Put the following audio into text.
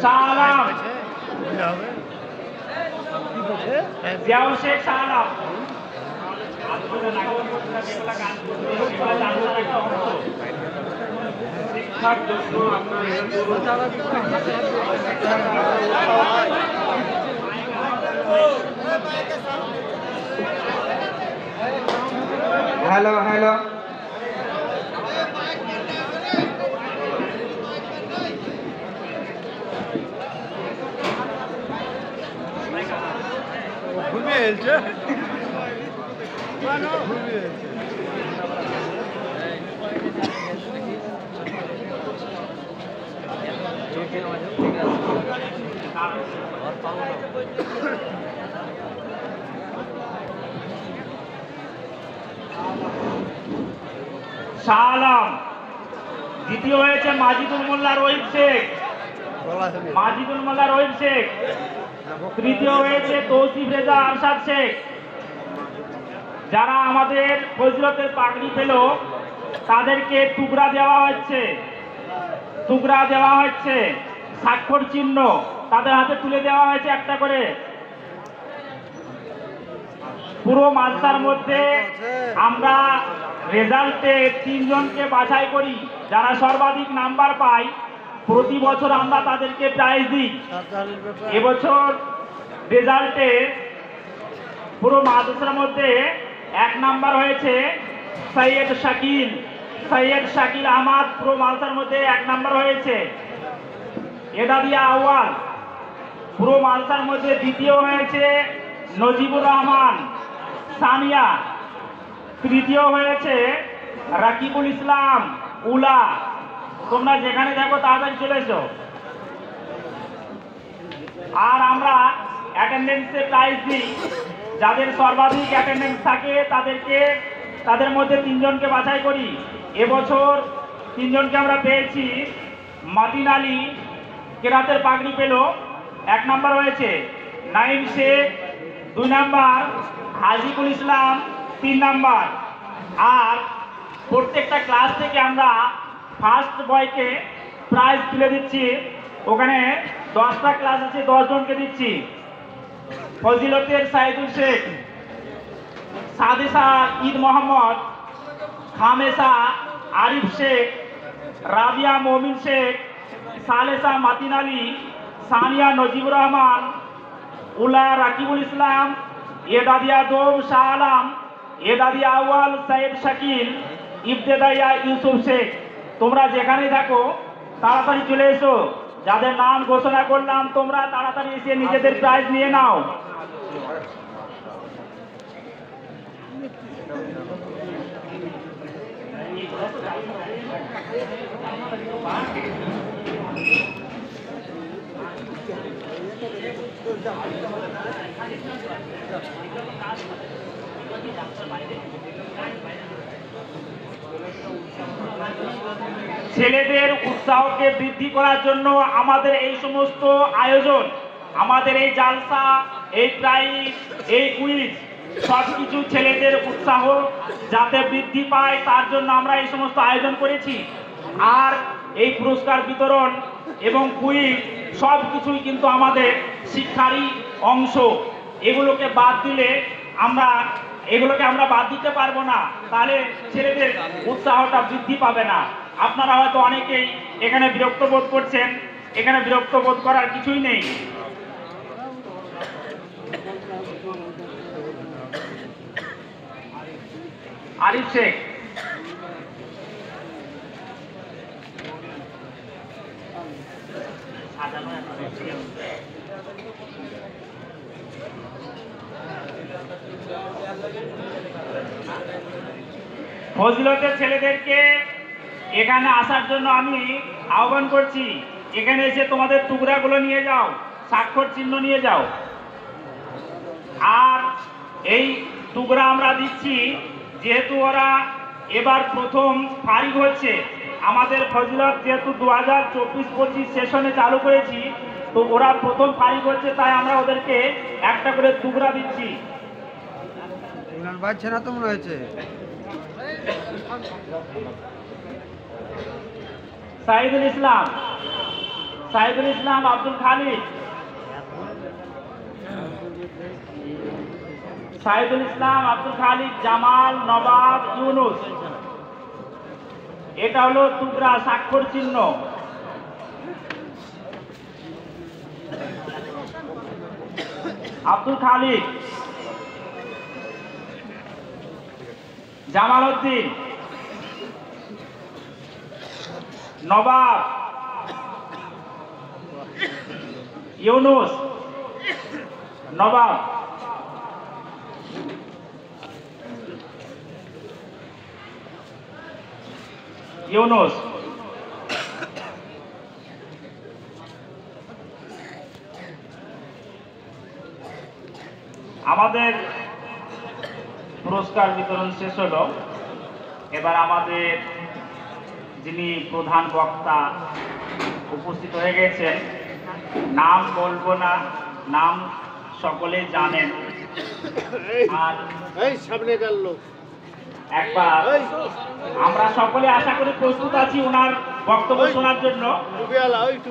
সালাম জিয়াউল শেখ সালাম hello hello সালাম দ্বিতীয় হয়েছে মাজিদুল মোল্লা রহিম শেখ মাজিদুল মোল্লা রহিম শেখ তৃতীয় হয়েছে তৌসিফ রেজা আরশাদ শেখ যারা আমাদের ফজিলতের পাগড়ি পেল তাদেরকে টুকরা দেওয়া হচ্ছে স্বাক্ষর চিহ্ন তাদের হাতে তুলে দেওয়া হয়েছে একটা করে পুরো মাদ্রাসার মধ্যে আমরা রেজাল্টে 3 জনকে বাছাই করি যারা সর্বাধিক নাম্বার পায় প্রতি বছর আমরা তাদেরকে প্রাইজ দিই এবছর রেজাল্টে পুরো মাদ্রাসার মধ্যে 1 নাম্বার হয়েছে সৈয়দ শাকিল আহমদ পুরো মাদ্রাসার মধ্যে 1 নাম্বার হয়েছে এদাদিয়া আউয়াল পুরো মাদ্রাসার মধ্যে দ্বিতীয় হয়েছে নজিবুর রহমান সামিয়া তৃতীয় হয়েছে রাকিবুল ইসলাম উলা তোমরা যেখানে দেখো তাড়াতাড়ি চলে এসো আর আমরা অ্যাটেন্ডেন্সে প্রাইজ দিই যাদের সর্বাধিক অ্যাটেন্ডেন্স থাকে তাদের মধ্যে 3 জনকে বাছাই করি এবছর 3 জনকে আমরা পেয়েছি মাতিন আলী কেরাতের পাগড়ি পেল 1 নাম্বার হয়েছে নাইম শেখ 2 নাম্বার হাজিবুল ইসলাম 3 নাম্বার আর প্রত্যেকটা ক্লাস থেকে আমরা ফার্স্ট বয়কে প্রাইজ তুলে দিচ্ছি ওখানে 10টা ক্লাস আছে 10 জনকে দিচ্ছি ফজিলতের সাইদুল শেখ সাদেসা ঈদ মোহাম্মদ খামেসা আরিফ শেখ রাবিয়া মমিন শেখ সালেসা মাতিন আলী সানিয়া নজিবুর রহমান উলা রাকিবুল ইসলাম এদাদিয়া দোম শাহ আলম এদাদিয়া আউয়াল সাইদ শাকিল ইবতেদাইয়া ইউসুফ শেখ তোমরা যেখানে থাকো তাড়াতাড়ি চলে এসো যাদের নাম ঘোষণা করলাম তোমরা তাড়াতাড়ি এসে নিজেদের প্রাইজ নিয়ে নাও ছেলেদের উৎসাহকে বৃদ্ধি করার জন্য আমাদের এই সমস্ত আয়োজন আমাদের এই জালসা এই প্রাইজ এই কুইজ সবকিছু ছেলেদের উৎসাহ যাতে বৃদ্ধি পায় তার জন্য আমরা এই সমস্ত আয়োজন করেছি আর এই পুরস্কার বিতরণ এবং কুইজ সবকিছুই কিন্তু আমাদের শিক্ষারই অংশ এগুলোকে বাদ দিলে আমরা বাদ দিতে পারবো না তাহলে ছেলেদের উৎসাহটা বৃদ্ধি পাবে না আপনারা হয়তো অনেকেই এখানে বিরক্ত বোধ করছেন এখানে বিরক্ত বোধ করার কিছুই নেই আরিফ শেখ ফজিলতের ছেলেদেরকে এখানে আসার জন্য আমি আহ্বান করছি এখানে এসে তোমাদের টুকরাগুলো নিয়ে যাও স্বাক্ষর চিহ্ন নিয়ে যাও আর এই টুকরা আমরা দিচ্ছি যেহেতু ওরা এবার প্রথম ফারিগ হচ্ছে আমাদের ফজিলত যেহেতু 2024-25 সেশনে চালু করেছি তো ওরা প্রথম ফারিগ হচ্ছে তাই আমরা ওদেরকে একটা করে টুকরা দিচ্ছি বাজছে না তো মনে হয়েছে সাইদুল ইসলাম সাইদুল ইসলাম আব্দুল খালিদ, সাইদুল ইসলাম আব্দুল খালিদ, জামাল নবাব ইউনুস। এটা হলো টুকরা স্বাক্ষর চিহ্ন। আব্দুল খালিদ, জামাল উদ্দিন, নবাব ইউনুস, নবাব ইউনুস। আমাদের পুরস্কার বিতরণ শেষ হলো। এবার আমাদের যিনি প্রধান বক্তা উপস্থিত হয়ে গেছেন, নাম বলবো না, নাম সকলেই জানেন। আর সামনে গেল একবার আমরা সকলে আশা করি প্রস্তুত আছি ওনার বক্তব্য শোনার জন্য। টুপিওয়ালা ওই তো